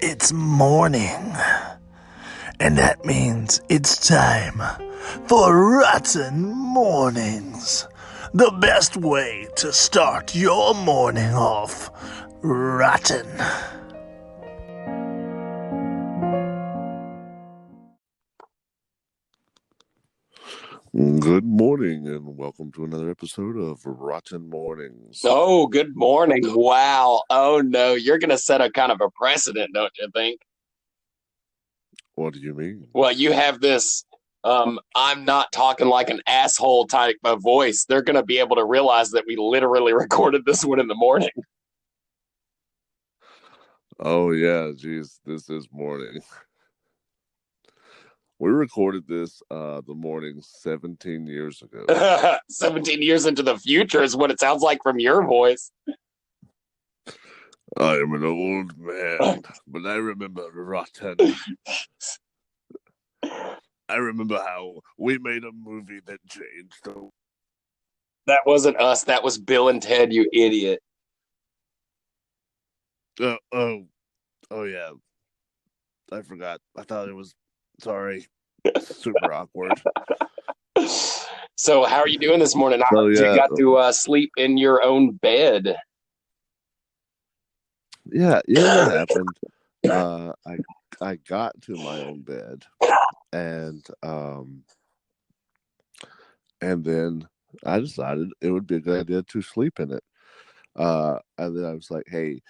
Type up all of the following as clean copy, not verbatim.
It's morning, and that means it's time for Rotten Mornings. The best way to start your morning off rotten. Good morning, and welcome to another episode of Rotten Mornings. Oh, good morning. Wow. Oh, no. You're going to set a kind of a precedent, don't you think? What do you mean? Well, you have this, I'm not talking like an asshole type of voice. They're going to be able to realize that we literally recorded this one in the morning. Oh, yeah, geez, this is morning. We recorded this the morning 17 years ago. 17 years into the future is what it sounds like from your voice. I am an old man, but I remember Rotten. I remember how we made a movie that changed the... That wasn't us. That was Bill and Ted, you idiot. Oh, yeah. I forgot. I thought it was... Sorry. Super awkward. So how are you doing this morning? I heard you got to sleep in your own bed. Yeah, that happened. I got to my own bed, and then I decided it would be a good idea to sleep in it. And then I was like, "Hey,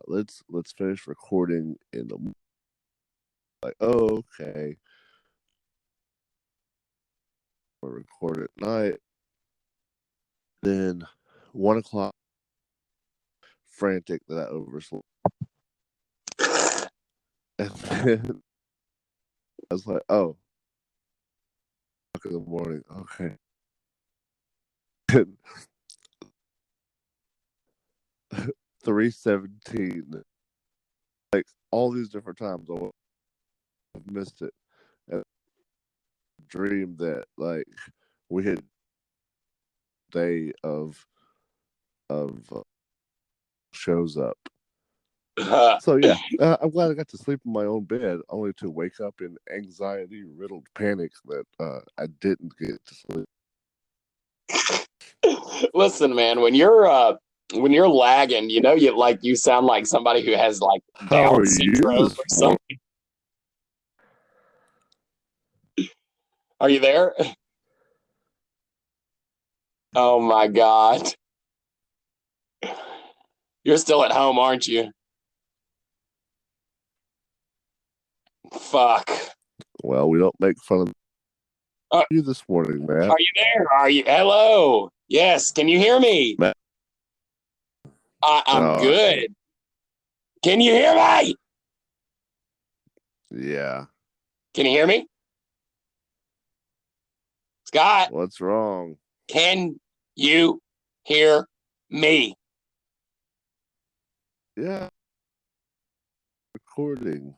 let's finish recording in the..." Like, oh, okay. We'll record at night. Then 1 o'clock, frantic that I overslept. And then I was like, oh, in the morning, okay. 3:17, like all these different times I've missed it. And I dreamed that like we had day of shows up. So yeah, I'm glad I got to sleep in my own bed, only to wake up in anxiety-riddled panic that I didn't get to sleep. Listen, man, when you're lagging, you sound like somebody who has like Down syndrome or something. Are you there? Oh my God. You're still at home, aren't you? Fuck. Well, we don't make fun of you this morning, Matt. Are you there? Are you? Hello. Yes. Can you hear me? Matt. I'm good. Can you hear me? Yeah. Can you hear me? Scott. What's wrong? Can you hear me? Yeah. Recording.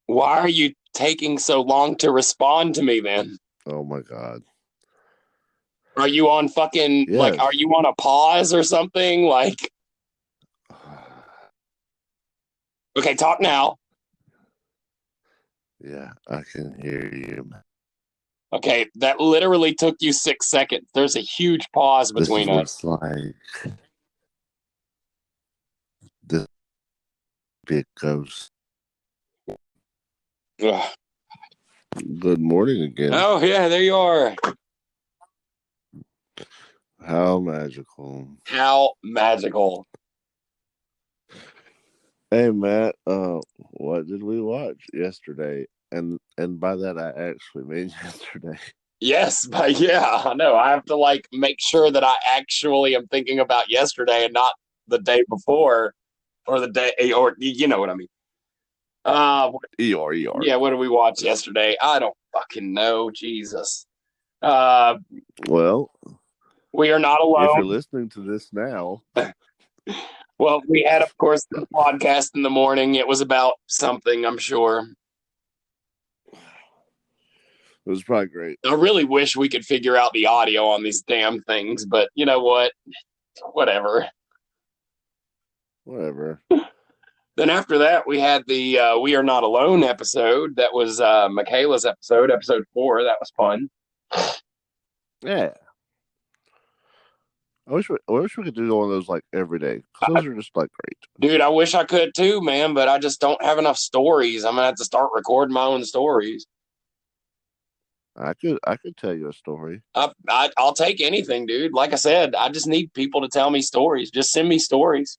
Why are you taking so long to respond to me, then? Oh my God. Are you on fucking, like, are you on a pause or something? Like, okay, talk now. Yeah, I can hear you. Okay, that literally took you 6 seconds. There's a huge pause between us. Like this big ghost. Ugh. Good morning again. Oh, yeah, there you are. How magical. How magical. Hey, Matt, what did we watch yesterday? And by that, I actually mean yesterday. Yes, but yeah, I know. I have to, like, make sure that I actually am thinking about yesterday and not the day before or the day, or you know what I mean. Yeah, what did we watch yesterday? I don't fucking know. Jesus. Well, we are not alone. If you're listening to this now. Well, we had, of course, the podcast in the morning. It was about something, I'm sure. It was probably great. I really wish we could figure out the audio on these damn things, but you know what? Whatever. Then after that, we had the We Are Not Alone episode. That was Michaela's episode 4. That was fun. Yeah. I wish we could do one of those like every day. Those are just like great. Dude, I wish I could too, man, but I just don't have enough stories. I'm gonna have to start recording my own stories. I could tell you a story. I'll take anything, dude. Like I said, I just need people to tell me stories. Just send me stories.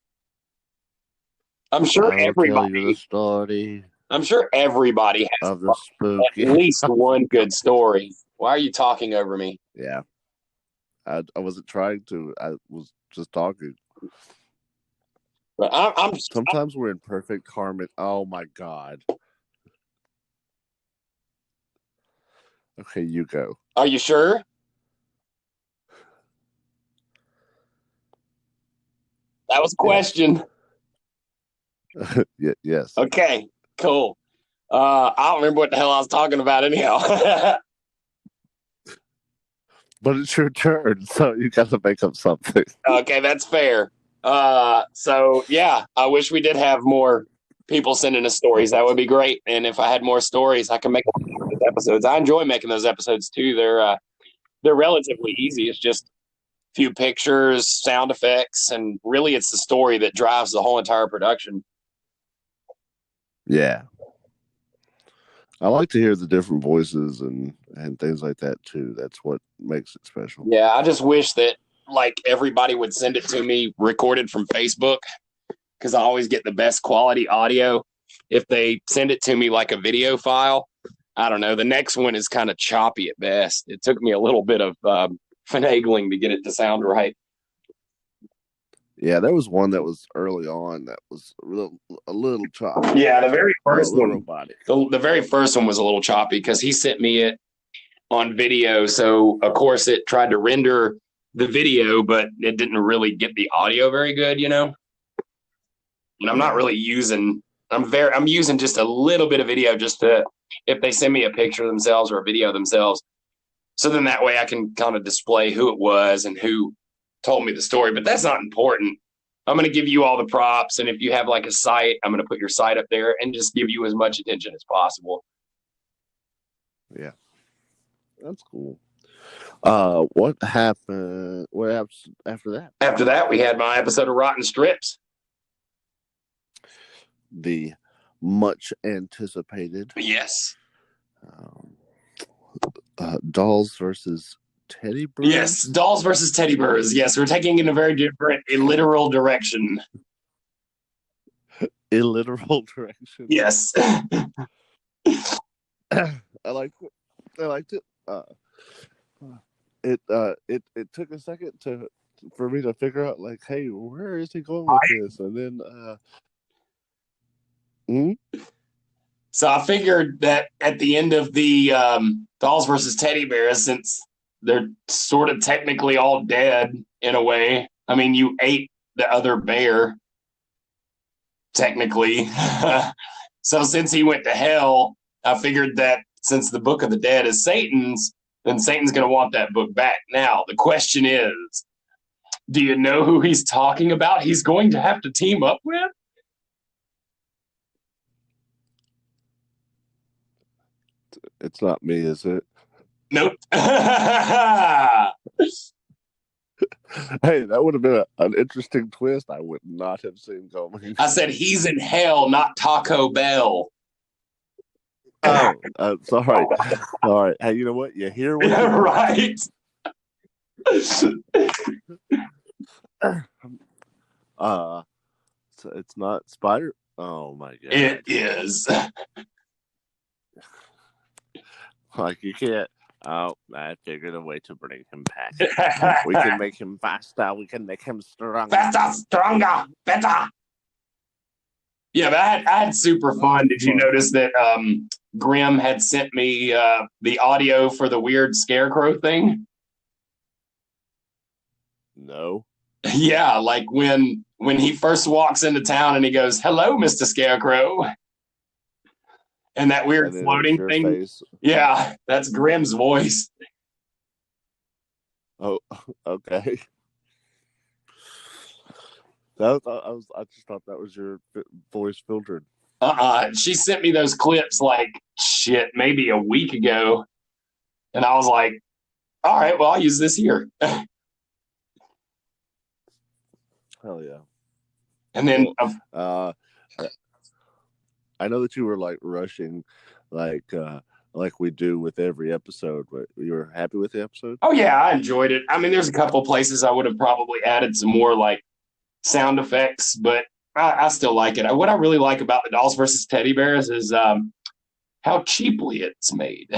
I'm sure I'll tell you the story. I'm sure everybody has of the spooky. at least one good story. Why are you talking over me? Yeah. I wasn't trying to. I was just talking. But Sometimes we're in perfect harmony. Oh my God. Okay, you go. Are you sure? That was a question. Yes. Okay, cool. I don't remember what the hell I was talking about anyhow. But it's your turn, so you got to make up something. Okay, that's fair. So yeah, I wish we did have more people sending us stories. That would be great. And if I had more stories, I can make episodes. I enjoy making those episodes too. They're relatively easy. It's just a few pictures, sound effects, and really it's the story that drives the whole entire production. Yeah. I like to hear the different voices and things like that too. That's what makes it special. Yeah, I just wish that like everybody would send it to me recorded from Facebook, because I always get the best quality audio. If they send it to me like a video file, I don't know. The next one is kind of choppy at best. It took me a little bit of finagling to get it to sound right. Yeah, there was one that was early on that was a little choppy. Yeah, the very first one. Robotic. The very first one was a little choppy because he sent me it on video. So, of course, it tried to render the video, but it didn't really get the audio very good, you know? And I'm not really using – I'm using just a little bit of video just to – if they send me a picture themselves or a video themselves. So then that way I can kind of display who it was and who told me the story. But that's not important. I'm going to give you all the props. And if you have like a site, I'm going to put your site up there and just give you as much attention as possible. Yeah. That's cool. What happened? What happened after that? After that, we had my episode of Rotten Strips. The much anticipated. Yes. Dolls versus teddy bears. Yes, dolls versus teddy bears. Yes, we're taking in a very different, literal direction. Illiteral direction. Yes. I liked it. It took a second for me to figure out, like, hey, where is he going with this? And then So I figured that at the end of the dolls versus teddy bears, since they're sort of technically all dead in a way. I mean, you ate the other bear, technically. So since he went to hell, I figured that since the Book of the Dead is Satan's, then Satan's going to want that book back. Now, the question is, do you know who he's talking about? He's going to have to team up with? It's not me, is it? Nope. Hey, that would have been an interesting twist I would not have seen coming. I said he's in hell, not Taco Bell. Oh, sorry. All right. Hey, you know what? You hear what? Right. So it's not Spider. Oh my God! It is. Like you can't. Oh, I figured a way to bring him back. We can make him faster. We can make him stronger. Faster, stronger, better. Yeah, but I had super fun. Did you notice that Grim had sent me the audio for the weird scarecrow thing? No. Yeah, like when he first walks into town and he goes, "Hello, Mr. Scarecrow." And that weird floating thing. Face. Yeah, that's Grim's voice. Oh, okay. I just thought that was your voice filtered. She sent me those clips like shit, maybe a week ago, and I was like, all right, well, I'll use this here. Hell yeah! And then, I know that you were like rushing, like we do with every episode, but you were happy with the episode? oh yeah, I enjoyed it. I mean, there's a couple places I would have probably added some more like sound effects, but I still like it. What I really like about the Dolls versus Teddy Bears is how cheaply it's made.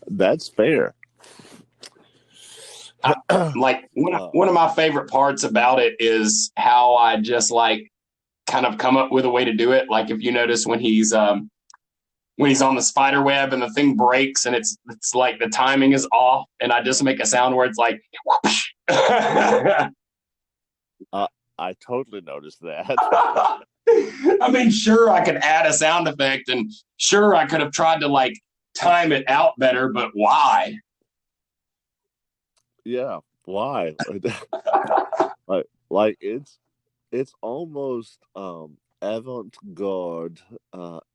That's fair. Like one of my favorite parts about it is how I just like kind of come up with a way to do it. Like if you notice when he's on the spider web and the thing breaks and it's like the timing is off, and I just make a sound where it's like whoosh. I totally noticed that. I mean, sure, I could add a sound effect, and sure, I could have tried to like time it out better, but why? Yeah, why? like it's almost avant-garde,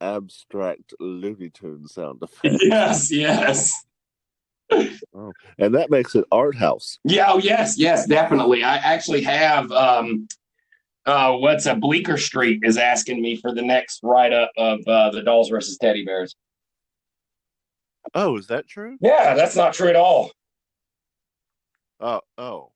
abstract Looney Tune sound effects. Yes. Oh, and that makes it art house. Yeah. Oh, yes, definitely. I actually have what's a Bleecker Street is asking me for the next write up of the Dolls versus Teddy Bears. Oh, is that true? Yeah, that's not true at all. Oh.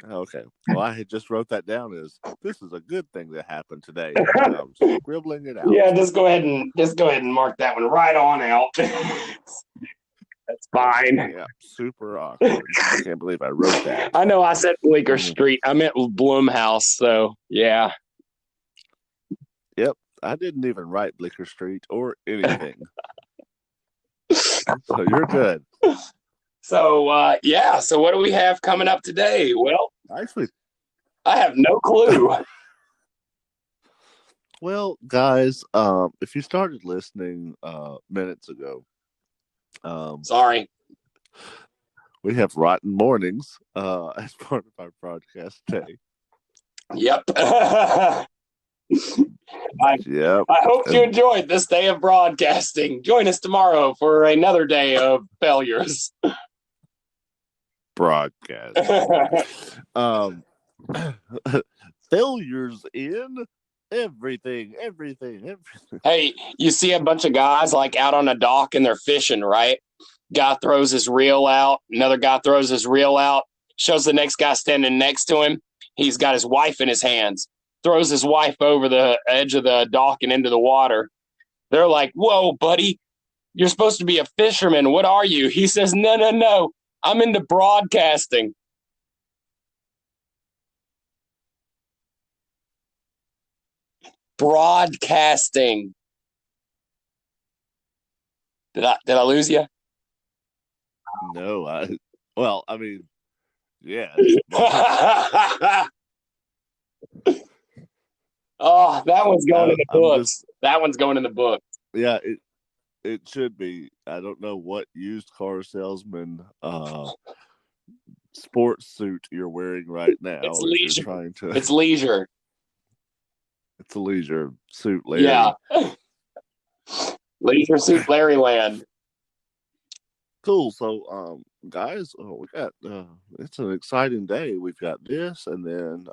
Okay. Well, I had just wrote that down as this is a good thing that happened today. I'm scribbling it out. Yeah, just go ahead and mark that one right on out. That's fine. Yeah, super awkward. I can't believe I wrote that. I know I said Bleecker Street. I meant Blumhouse, so yeah. Yep. I didn't even write Bleecker Street or anything. So you're good. So yeah, so what do we have coming up today? Well, actually, I have no clue. Well, guys, if you started listening minutes ago, sorry, we have Rotten Mournings as part of our broadcast today. Yep. Yep. I hope you enjoyed this day of broadcasting. Join us tomorrow for another day of failures. Broadcast. Failures in everything. Hey, you see a bunch of guys like out on a dock and they're fishing, right? Guy throws his reel out. Another guy throws his reel out. Shows the next guy standing next to him. He's got his wife in his hands. Throws his wife over the edge of the dock and into the water. They're like, whoa, buddy, you're supposed to be a fisherman. What are you? He says, no. I'm into broadcasting. Broadcasting. Did I lose you? No, I mean, yeah. Oh, that one's going in the books. That one's going in the book. Yeah, it should be. I don't know what used car salesman sports suit you're wearing right now. It's leisure. It's leisure. It's a leisure suit, Larry. Yeah. Leisure suit Larryland. Cool. So, guys, we got it's an exciting day. We've got this, and then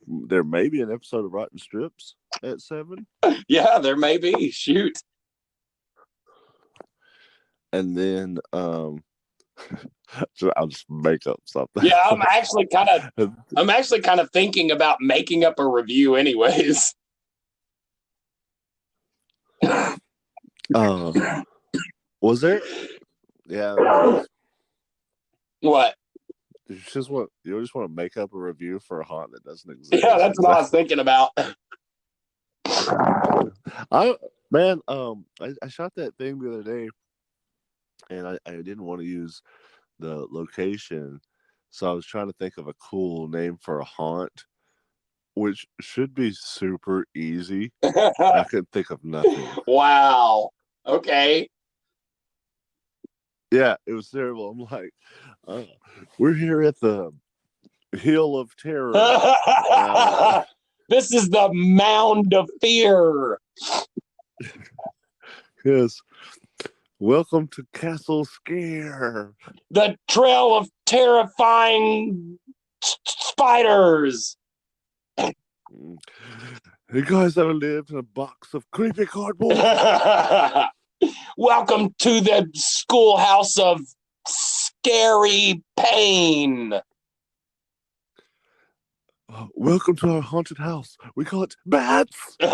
there may be an episode of Rotten Strips at 7. Yeah, there may be. Shoot. And then so I'll just make up something. Yeah, I'm actually kind of thinking about making up a review anyways. Was there? Yeah. What? You just want to make up a review for a haunt that doesn't exist. Yeah, that's what I was thinking about. I shot that thing the other day, and I didn't want to use the location, so I was trying to think of a cool name for a haunt, which should be super easy. I couldn't think of nothing. Wow. Okay. Yeah, it was terrible. I'm like, we're here at the Hill of Terror. This is the Mound of Fear. Yes. Welcome to Castle Scare. The Trail of Terrifying Spiders. You guys ever lived in a box of creepy cardboard? Welcome to the Schoolhouse of Scary Pain. Welcome to our haunted house. We call it Bats. You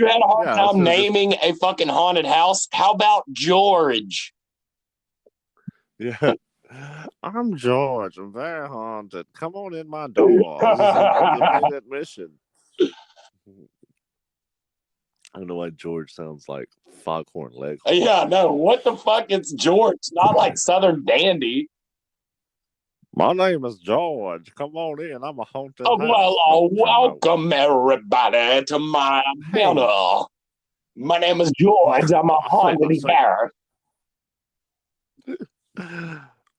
had a hard time naming a fucking haunted house. How about George? Yeah. I'm George. I'm very haunted. Come on in my door. This is unlimited admission. I don't know why George sounds like Foghorn Leghorn. Yeah, no. What the fuck? It's George, not like Southern Dandy. My name is George. Come on in. I'm a haunted Oh, house. well, welcome everybody to my dinner. My name is George. I'm a haunted house.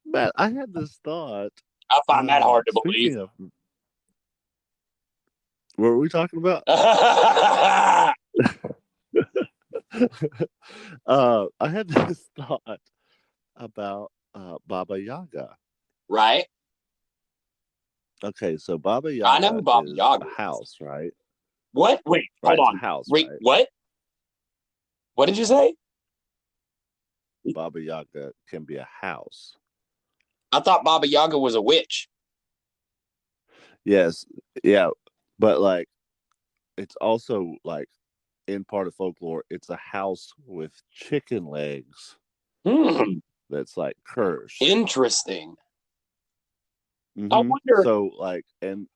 Man, I had this thought. I find that hard to believe. What were we talking about? I had this thought about Baba Yaga. Right. Okay, so Baba Yaga. I know Baba Yaga. A house, right? What? Wait, hold on. A house. Wait, right? what? What did you say? Baba Yaga can be a house. I thought Baba Yaga was a witch. Yes, yeah, but like, it's also like in part of folklore, it's a house with chicken legs. That's like cursed. Interesting. Mm-hmm. I wonder. So like, and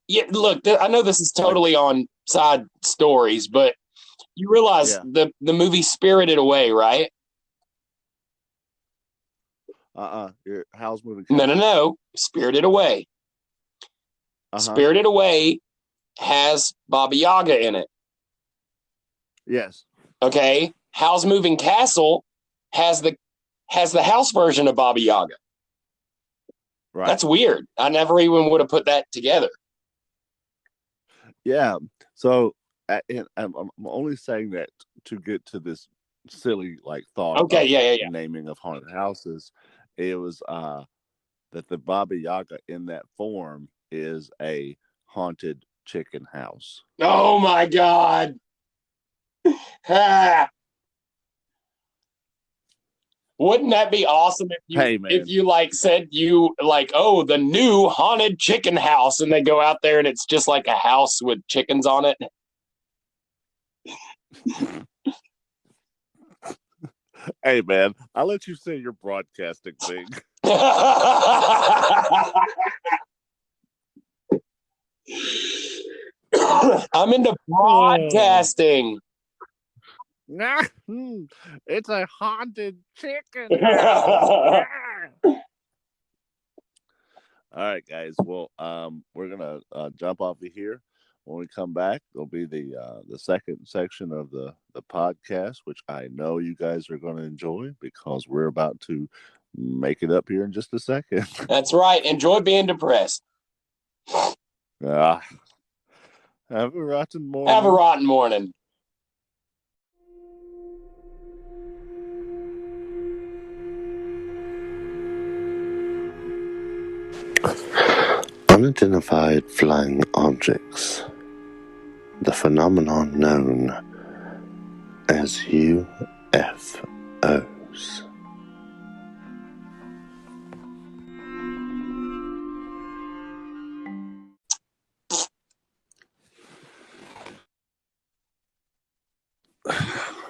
yeah, look, I know this is totally on side stories, but you realize the movie Spirited Away, right? Your Howl's Moving Castle. No. Spirited Away. Spirited Away has Baba Yaga in it. Yes. Okay. Howl's Moving Castle has the house version of Baba Yaga. Right. That's weird. I never even would have put that together. Yeah. So I'm only saying that to get to this silly like thought. Okay. Yeah. Naming of haunted houses. It was that the Baba Yaga in that form is a haunted chicken house. Oh my God. Wouldn't that be awesome if you like said you like, oh, the new haunted chicken house, and they go out there and it's just like a house with chickens on it? Hey man, I'll let you say your broadcasting thing. I'm into broadcasting. It's a haunted chicken house. All right, guys. Well, we're gonna jump off of here. When we come back, there'll be the second section of the podcast, which I know you guys are going to enjoy because we're about to make it up here in just a second. That's right. Enjoy being depressed. Have a rotten morning. Have a rotten morning. Unidentified flying objects. The phenomenon known as UFOs.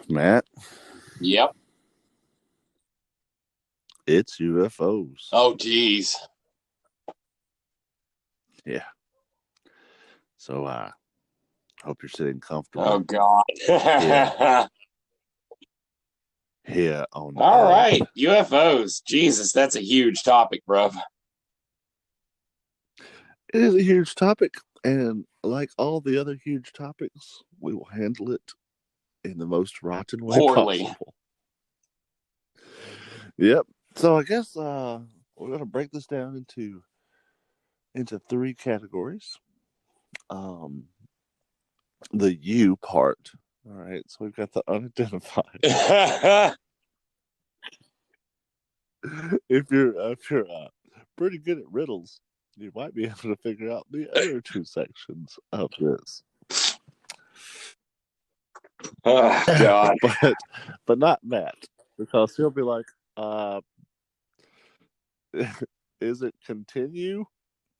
Matt? Yep. It's UFOs. Oh, geez. Yeah. So, hope you're sitting comfortable. Oh, God. Here on all right. UFOs. Jesus, that's a huge topic, bro. It is a huge topic. And like all the other huge topics, we will handle it in the most rotten way possible. Yep. So I guess we're gonna break this down into three categories. The U part. All right. So we've got the unidentified. if you're pretty good at riddles, you might be able to figure out the other two sections of this. Oh God. but not Matt, because he'll be like, is it continue?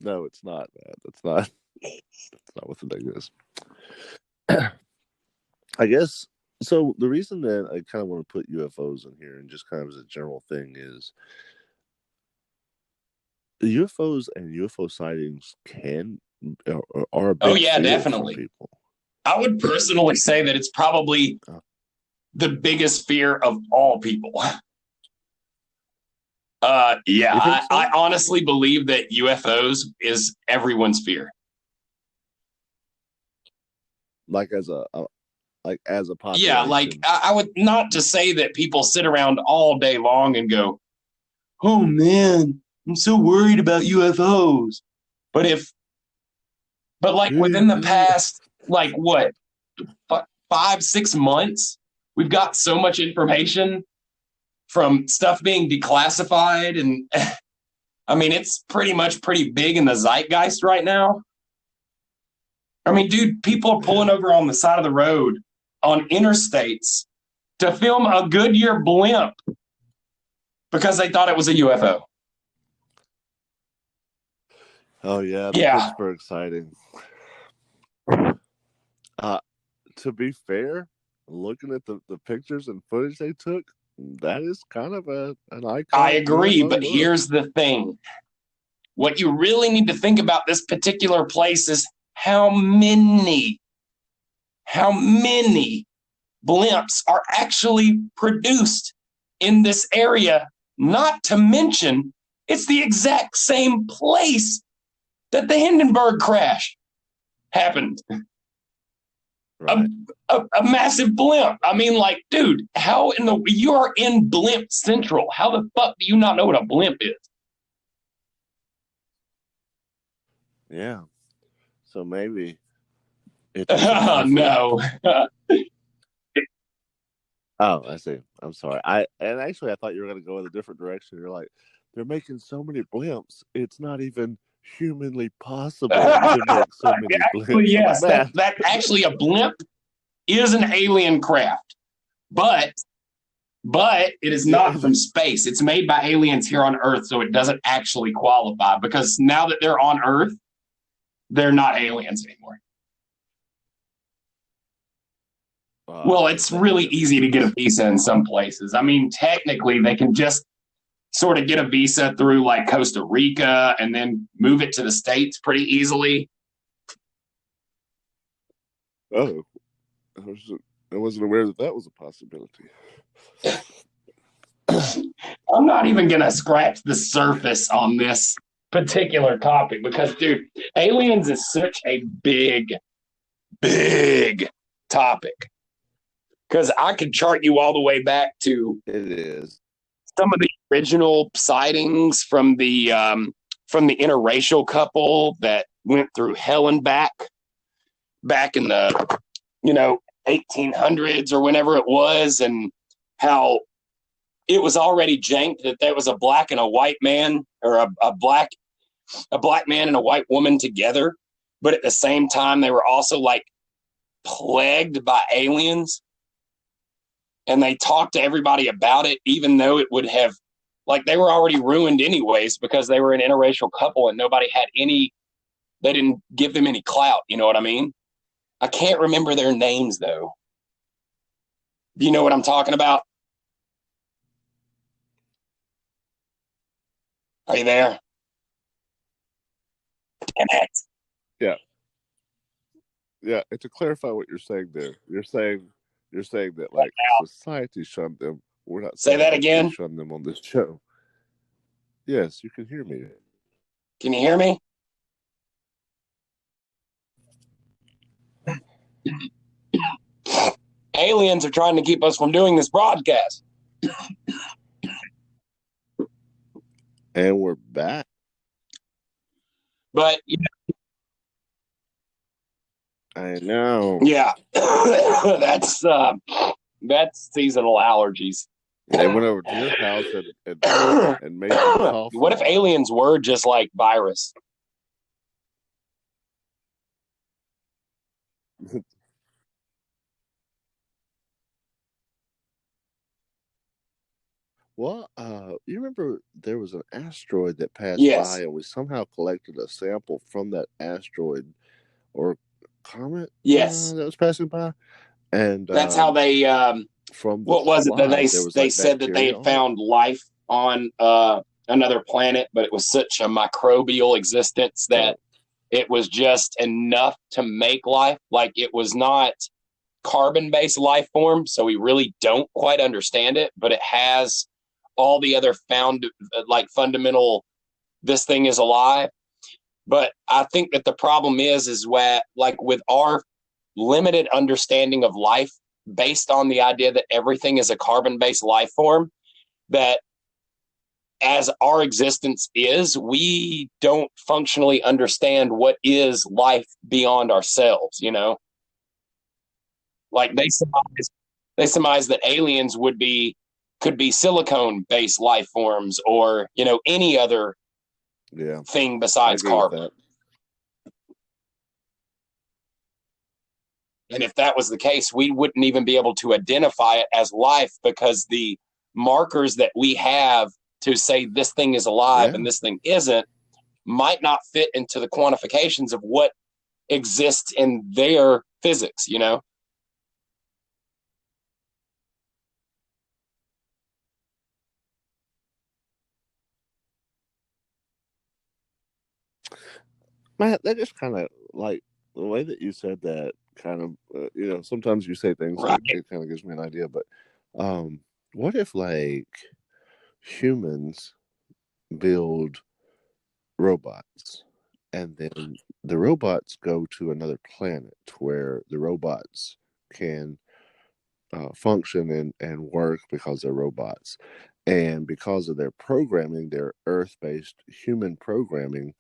No, it's not, Matt. That's not what the thing is. I guess so. The reason that I kind of want to put UFOs in here and just kind of as a general thing is the UFOs and UFO sightings are a big yeah, fear definitely. for people. I would personally say that it's probably the biggest fear of all people. Yeah, so? I honestly believe that UFOs is everyone's fear. Like as a population. Yeah, like I would not to say that people sit around all day long and go, "Oh man, I'm so worried about UFOs." But like within the past, like what, 5-6 months, we've got so much information from stuff being declassified, and I mean, it's pretty big in the zeitgeist right now. I mean, dude, people are pulling over on the side of the road on interstates to film a Goodyear blimp because they thought it was a UFO. Oh yeah, the Pittsburgh sighting. To be fair, looking at the pictures and footage they took, that is kind of an icon. I agree, but here's the thing. What you really need to think about this particular place is how many blimps are actually produced in this area, not to mention it's the exact same place that the Hindenburg crash happened. Right. A massive blimp. I mean, like, dude, you are in Blimp Central. How the fuck do you not know what a blimp is? Yeah. So maybe it's no. Oh, I see. I'm sorry. I thought you were going to go in a different direction. You're like, they're making so many blimps. It's not even humanly possible to make so many blimps. Yes, that actually a blimp is an alien craft, but it is not from space. It's made by aliens here on Earth, so it doesn't actually qualify because now that they're on Earth, they're not aliens anymore. Well, it's really easy to get a visa in some places. I mean, technically, they can just sort of get a visa through like Costa Rica and then move it to the States pretty easily. Oh, I wasn't aware that was a possibility. I'm not even going to scratch the surface on this particular topic because, dude, aliens is such a big topic. Because I could chart you all the way back to some of the original sightings from the interracial couple that went through hell and back in the 1800s or whenever it was, and how it was already janked that there was a black and a white man, or a black man and a white woman together, but at the same time they were also like plagued by aliens. And they talked to everybody about it, even though it would have, like, they were already ruined anyways because they were an interracial couple and nobody had they didn't give them any clout. You know what I mean? I can't remember their names, though. Do you know what I'm talking about? Are you there? Damn it. Yeah. Yeah, and to clarify what you're saying there, you're saying that like society shunned them. We're not say that again. Shunned them on this show. Yes, you can hear me. Can you hear me? Aliens are trying to keep us from doing this broadcast. And we're back. But I know. yeah, that's seasonal allergies. They went over to your house and made you cough. What if aliens were just like virus? Well, you remember there was an asteroid that passed Yes. by, and we somehow collected a sample from that asteroid or comet. Yes. That was passing by, and that's how they. From the what was it that they said that they had found life on another planet, but it was such a microbial existence that it was just enough to make life. Like it was not carbon-based life form, so we really don't quite understand it, but it has all the other fundamental, this thing is alive. But I think that the problem is what, like, with our limited understanding of life based on the idea that everything is a carbon-based life form, that as our existence is, we don't functionally understand what is life beyond ourselves, you know? Like they surmise that aliens could be silicone-based life forms, or, you know, any other thing besides carbon. And if that was the case, we wouldn't even be able to identify it as life, because the markers that we have to say this thing is alive and this thing isn't might not fit into the quantifications of what exists in their physics, you know? Man, that just kind of, like, the way that you said that kind of, you know, sometimes you say things right. It kind of gives me an idea, but what if, like, humans build robots and then the robots go to another planet where the robots can function and work because they're robots, and because of their programming, their Earth-based human programming,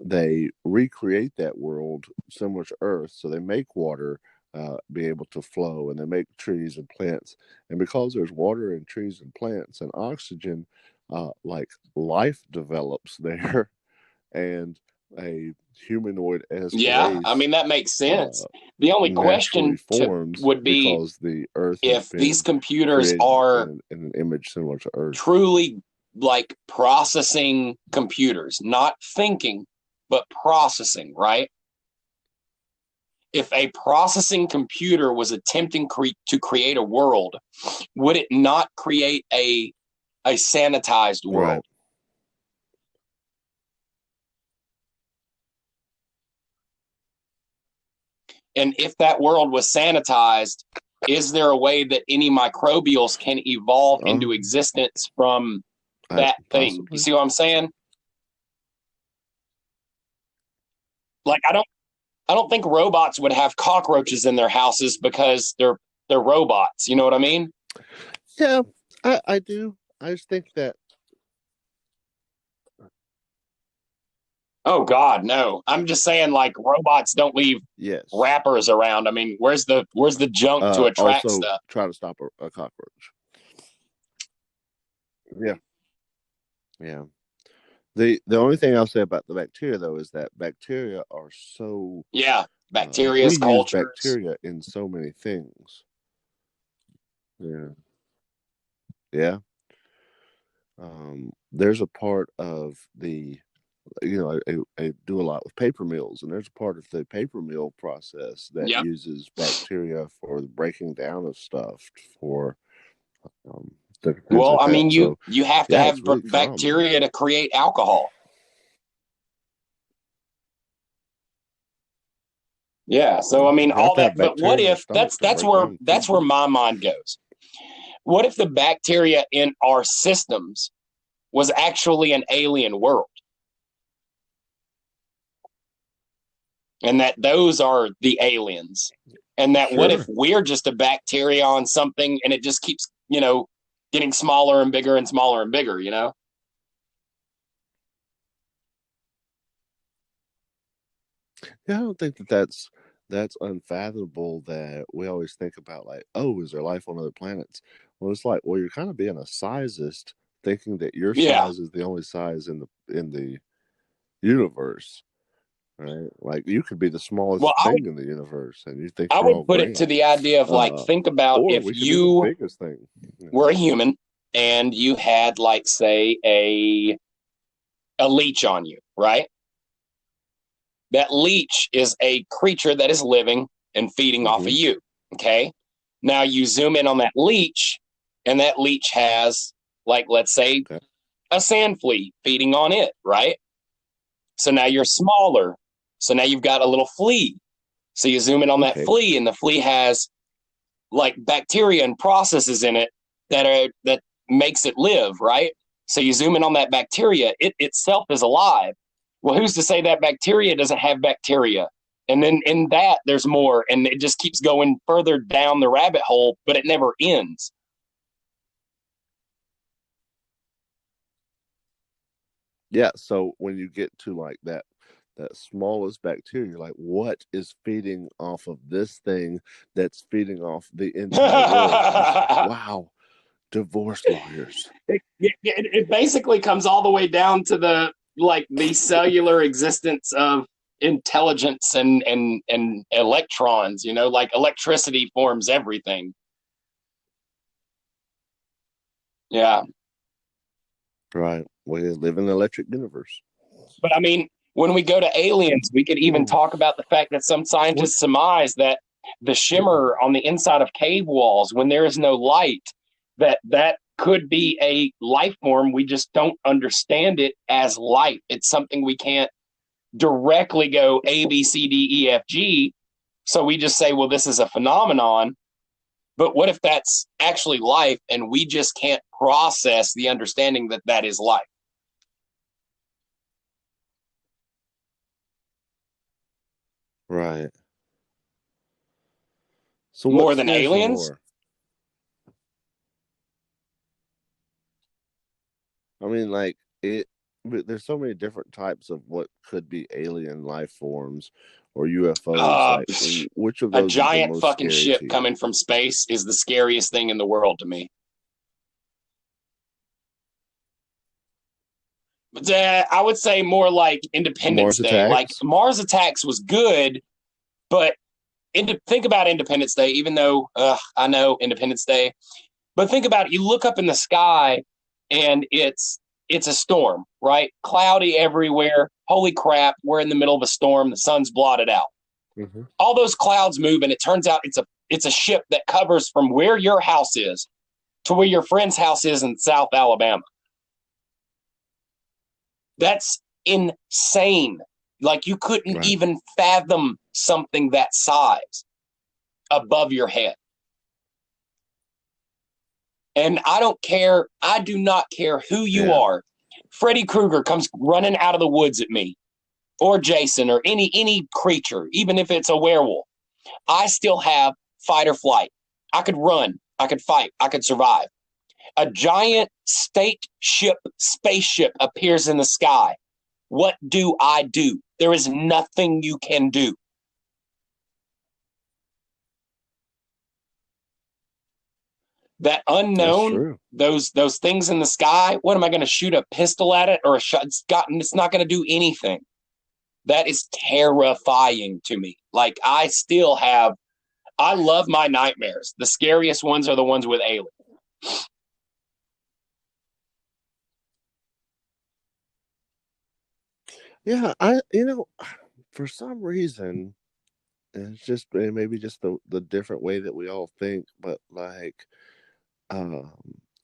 they recreate that world similar to Earth. So they make water be able to flow, and they make trees and plants. And because there's water and trees and plants and oxygen, like, life develops there, and a humanoid-esque race, I mean, that makes sense. The only question would be because the Earth, if these computers are in an image similar to Earth, truly like processing computers, not thinking, but processing, right? If a processing computer was attempting to create a world, would it not create a sanitized world? Right. And if that world was sanitized, is there a way that any microbials can evolve into existence from that thing? You see what I'm saying? Like, I don't think robots would have cockroaches in their houses because they're robots. You know what I mean? Yeah, I do. I just think that. Oh God, no! I'm just saying, like, robots don't leave wrappers around. I mean, where's the junk to attract also stuff? Try to stop a cockroach. Yeah. The only thing I'll say about the bacteria, though, is that bacteria are so bacteria we cultures. use bacteria in so many things. Yeah. There's a part of the, you know, I do a lot with paper mills, and there's a part of the paper mill process that uses bacteria for the breaking down of stuff for. Well, I mean, you have to have really bacteria to create alcohol. Yeah, so I mean, all that. But what if that's where my mind goes? What if the bacteria in our systems was actually an alien world, and that those are the aliens, and that what if we're just a bacteria on something, and it just keeps, you know, getting smaller and bigger and smaller and bigger, you know? Yeah, I don't think that's unfathomable. That we always think about like, oh, is there life on other planets? Well, it's like, well, you're kind of being a sizist, thinking that your Yeah. size is the only size in the universe, right? Like you could be the smallest Well, thing in the universe, and you think I you're would all put it great. to the idea of like, Uh, think about or if we could be the you biggest thing. You know? were a human and you had like, say, a leech on you, right? That leech is a creature that is living and feeding off of Mm-hmm. you. Okay. Now you zoom in on that leech, and that leech has, like, let's say, Okay. a sand flea feeding on it, right? So now you're smaller. So now you've got a little flea. So you zoom in on that Okay. flea, and the flea has like bacteria and processes in it that makes it live, right? So you zoom in on that bacteria, it itself is alive. Well, who's to say that bacteria doesn't have bacteria? And then in that there's more, and it just keeps going further down the rabbit hole, but it never ends. Yeah. So when you get to like that smallest bacteria, you're like, what is feeding off of this thing that's feeding off the entire world? And it's like, wow, divorce lawyers. It basically comes all the way down to the cellular existence of intelligence and electrons, like electricity forms everything. Yeah. Right. We live in an electric universe. But I mean, when we go to aliens, we could even Hmm. talk about the fact that some What? scientists surmise that the shimmer on the inside of cave walls, when there is no light, that could be a life form. We just don't understand it as life. It's something we can't directly go A, B, C, D, E, F, G. So we just say, well, this is a phenomenon. But what if that's actually life and we just can't process the understanding that that is life? Right. So what More than scares you aliens? more? I mean, like it. But there's so many different types of what could be alien life forms or UFOs. Uh, Like, which of a those is the giant most fucking scary ship to you? coming from space is the scariest thing in the world to me. But I would say more like Independence Mars Day. Like attacks. Mars Attacks was good, but think about Independence Day. Even though I know Independence Day, but think about it. You look up in the sky, and it's a storm, right? Cloudy everywhere. Holy crap! We're in the middle of a storm. The sun's blotted out. Mm-hmm. All those clouds move, and it turns out it's a ship that covers from where your house is to where your friend's house is in South Alabama. That's insane. Like you couldn't Right. even fathom something that size above your head. And I don't care. I do not care who you Yeah. are. Freddy Krueger comes running out of the woods at me, or Jason, or any creature, even if it's a werewolf. I still have fight or flight. I could run. I could fight. I could survive. A giant spaceship appears in the sky. What do I do? There is nothing you can do. That That's unknown, true. those things in the sky, what am I going to shoot a pistol at it or a shot? It's not going to do anything. That is terrifying to me. Like I love my nightmares. The scariest ones are the ones with aliens. Yeah. For some reason, and it's just maybe just the different way that we all think, but like um,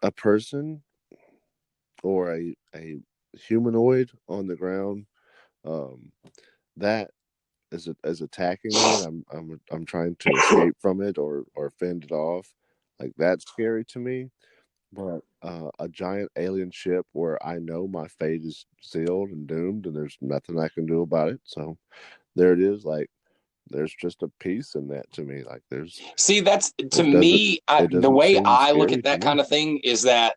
a person or a humanoid on the ground um, that is attacking me, and I'm trying to escape from it or fend it off. Like that's scary to me. But a giant alien ship where I know my fate is sealed and doomed, and there's nothing I can do about it. So there it is. Like there's just a peace in that to me. Like See, that's to it doesn't me, it the doesn't way seem I look scary at to that kind me. of thing is that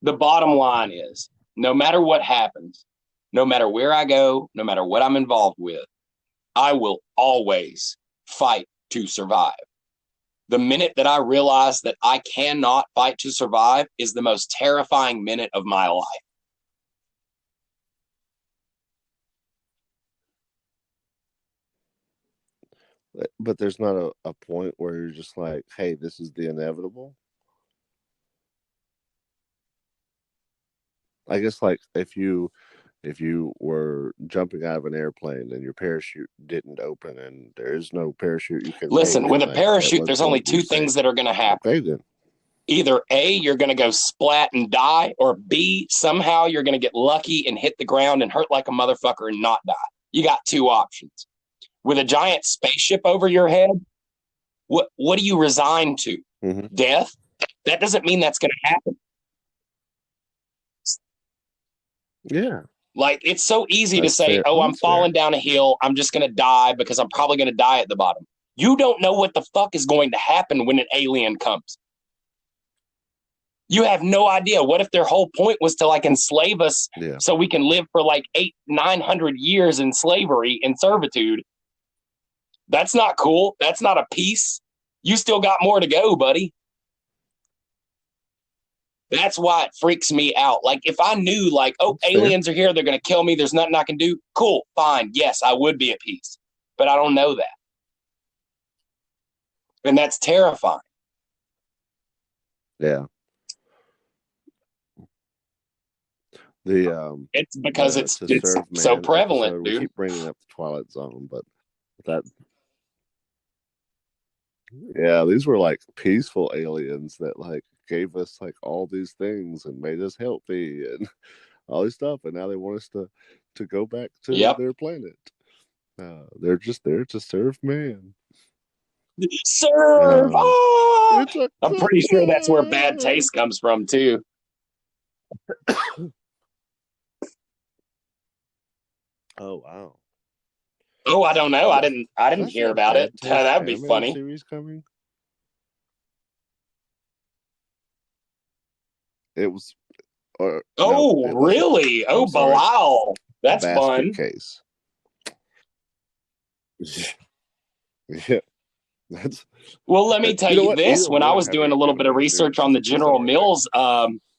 the bottom line is no matter what happens, no matter where I go, no matter what I'm involved with, I will always fight to survive. The minute that I realize that I cannot fight to survive is the most terrifying minute of my life. But there's not a point where you're just like, hey, this is the inevitable. I guess like if you were jumping out of an airplane and your parachute didn't open and there is no parachute you can Listen, make, with a like, parachute, there's only two things that are going to happen. Okay, then. Either A, you're going to go splat and die, or B, somehow you're going to get lucky and hit the ground and hurt like a motherfucker and not die. You got two options. With a giant spaceship over your head, what do you resign to? Mm-hmm. Death? That doesn't mean that's going to happen. Yeah. Like, it's so easy to say, I'm falling down a hill. I'm just going to die because I'm probably going to die at the bottom. You don't know what the fuck is going to happen when an alien comes. You have no idea. What if their whole point was to like enslave us so we can live for like 800-900 years in slavery and servitude? That's not cool. That's not a peace. You still got more to go, buddy. That's why it freaks me out. Like, if I knew, like, aliens are here, they're going to kill me, there's nothing I can do, cool, fine, yes, I would be at peace. But I don't know that. And that's terrifying. Yeah. It's because it's so prevalent, episode, dude. We keep bringing up the Twilight Zone, but that... Yeah, these were like peaceful aliens that like gave us like all these things and made us healthy and all this stuff, and now they want us to go back to their planet. They're just there to serve man. Serve! I'm pretty sure that's where bad taste comes from too. Oh wow. Oh, I don't know. I didn't hear about it. That'd be funny. Series coming. It was. Really? Oh, Bilal. That's fun. Case. Yeah. Well, let me tell you this. When I was doing a little bit of research on the General Mills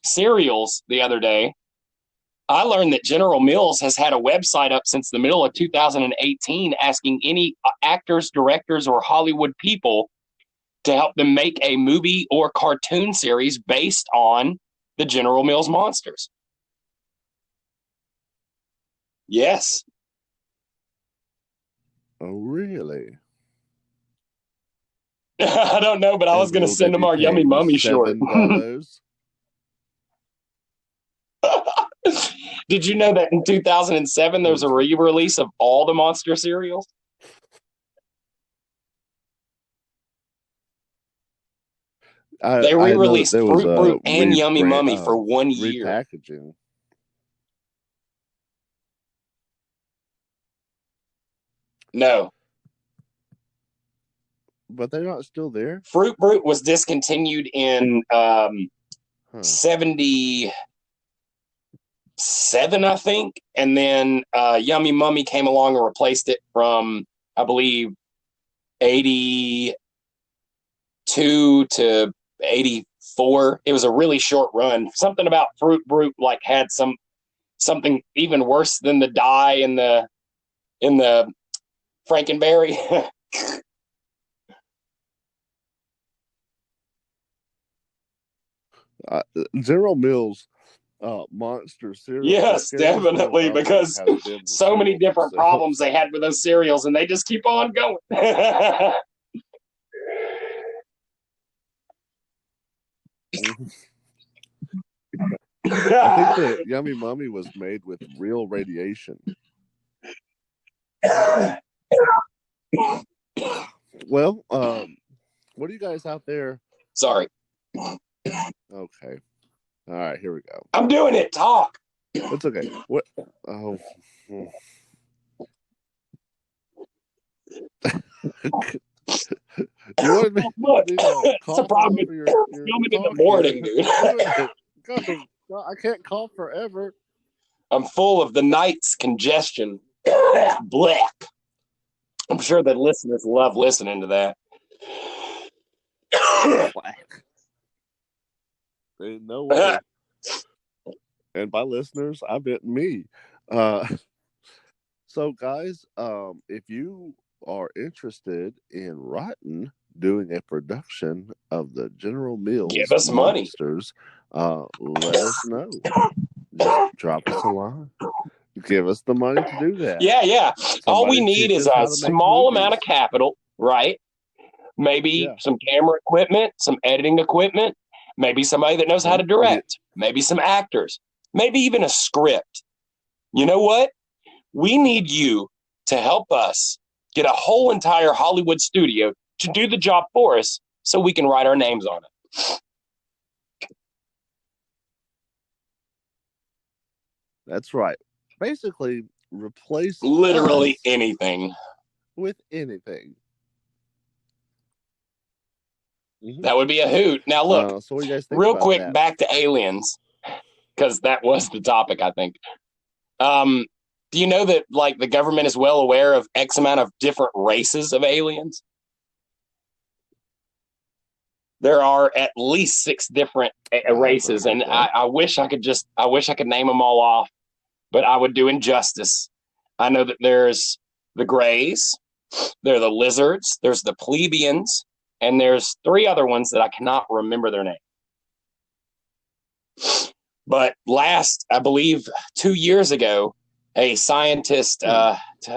serials the other day, I learned that General Mills has had a website up since the middle of 2018 asking any actors, directors, or Hollywood people to help them make a movie or cartoon series based on the General Mills monsters. Yes. Oh, really? I don't know, but I was going to send them our Yummy Mummy short. Did you know that in 2007 there was a re-release of all the monster cereals? They re-released Fruit Brute and Yummy Mummy for 1 year. Repackaging. No. But they're not still there? Fruit Brute was discontinued in 77, I think. And then Yummy Mummy came along and replaced it from, I believe, 82 to 84. It was a really short run. Something about Fruit Brute like had something even worse than the dye in the Frankenberry. General Mills monster cereal. Yes, definitely, because so many different problems they had with those cereals, and they just keep on going. I think that Yummy Mummy was made with real radiation. Well, what do you guys out there? Sorry. Okay. All right, here we go. I'm doing it. Talk. It's okay. What? Oh. You wanted me? Look, it's a problem. You're filming in the morning, dude. I can't cough forever. I'm full of the night's congestion. Black. I'm sure the listeners love listening to that. There's no way. And by listeners, I meant me. So, guys, if you are interested in ROTN doing a production of the General Mills Give us money. Monsters, let us know. Just drop us a line. Give us the money to do that. Yeah. All we need is a small amount of capital, right? Maybe some camera equipment, some editing equipment, maybe somebody that knows how to direct, maybe some actors, maybe even a script. You know what? We need you to help us get a whole entire Hollywood studio to do the job for us so we can write our names on it. That's right. Basically, replace literally anything with anything. That would be a hoot. Now, look, so what do you guys think real about quick, that? back to aliens, because that was the topic, I think. Do you know that, like, the government is well aware of X amount of different races of aliens? There are at least 6 different races, and I wish I could name them all off, but I would do injustice. I know that there's the Greys, there are the Lizards, there's the Plebeians, and there's 3 other ones that I cannot remember their name. But I believe 2 years ago, a scientist,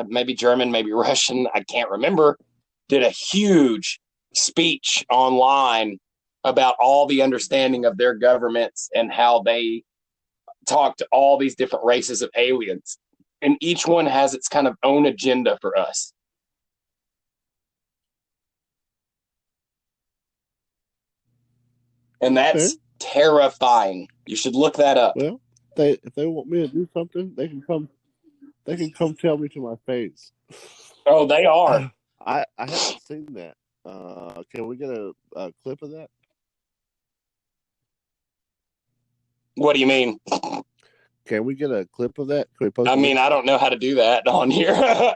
maybe German, maybe Russian, I can't remember, did a huge speech online about all the understanding of their governments and how they talk to all these different races of aliens. And each one has its kind of own agenda for us. And that's terrifying. You should look that up. Well, if they want me to do something, they can come tell me to my face. Oh, they are. I haven't seen that. Can we get a clip of that? What do you mean? Can we get a clip of that? Can we post I mean, I don't know how to do that on here.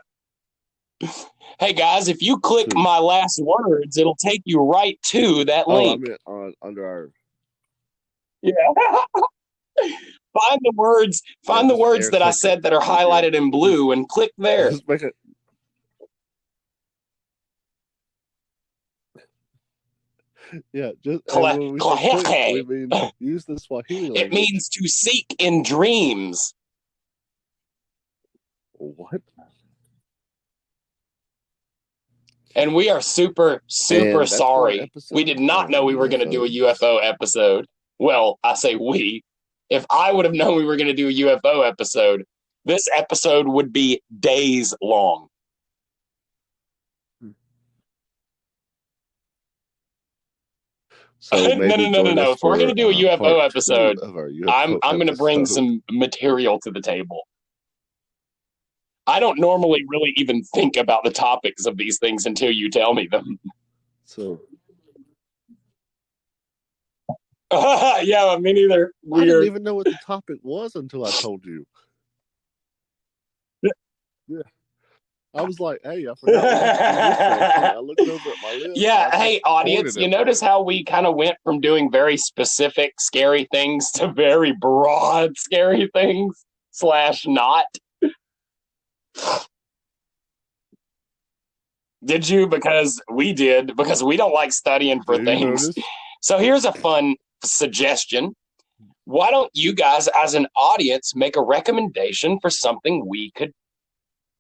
Hey, guys, if you click my last words, it'll take you right to that link. I mean, under our... Yeah. Find the words that I said that are highlighted in blue and click there. Just make it... Yeah, just when we say click, we mean use the Swahili language. It means to seek in dreams. What? And we are super sorry. We did not know we were going to do a UFO episode. Well, I say we. If I would have known we were going to do a UFO episode, this episode would be days long. So no. If we're going to do a UFO episode, I'm going to bring some material to the table. I don't normally really even think about the topics of these things until you tell me them. So, yeah, me neither. I didn't even know what the topic was until I told you. Yeah. I was like, hey, I forgot. I looked over at my list. Yeah, hey, audience, you notice how we kind of went from doing very specific scary things to very broad scary things / not? Did you? Because we did. Because we don't like studying for things. So here's a fun suggestion. Why don't you guys, as an audience, make a recommendation for something we could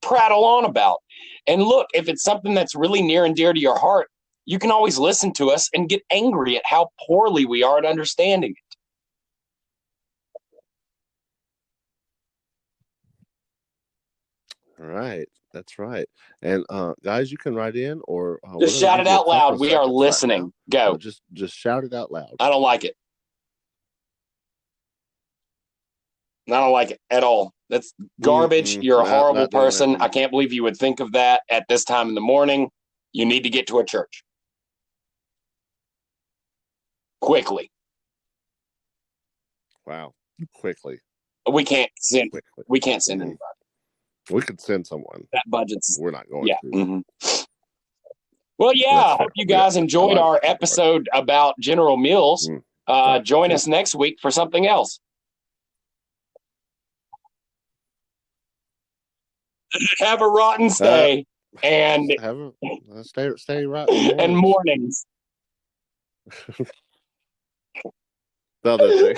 prattle on about? And look, if it's something that's really near and dear to your heart, you can always listen to us and get angry at how poorly we are at understanding it. Right. That's right. And guys, you can write in or just shout it out loud. We are listening. Right. Go. Just shout it out loud. I don't like it. I don't like it at all. That's garbage. You're a horrible person. I can't believe you would think of that at this time in the morning. You need to get to a church. Quickly. Wow. Quickly. We can't send anybody. We could send someone. That budget's We're not going to. Mm-hmm. Well, yeah, I hope you guys enjoyed our episode about General Mills. Join us next week for something else. Have a rotten stay and stay right and mornings. The other thing.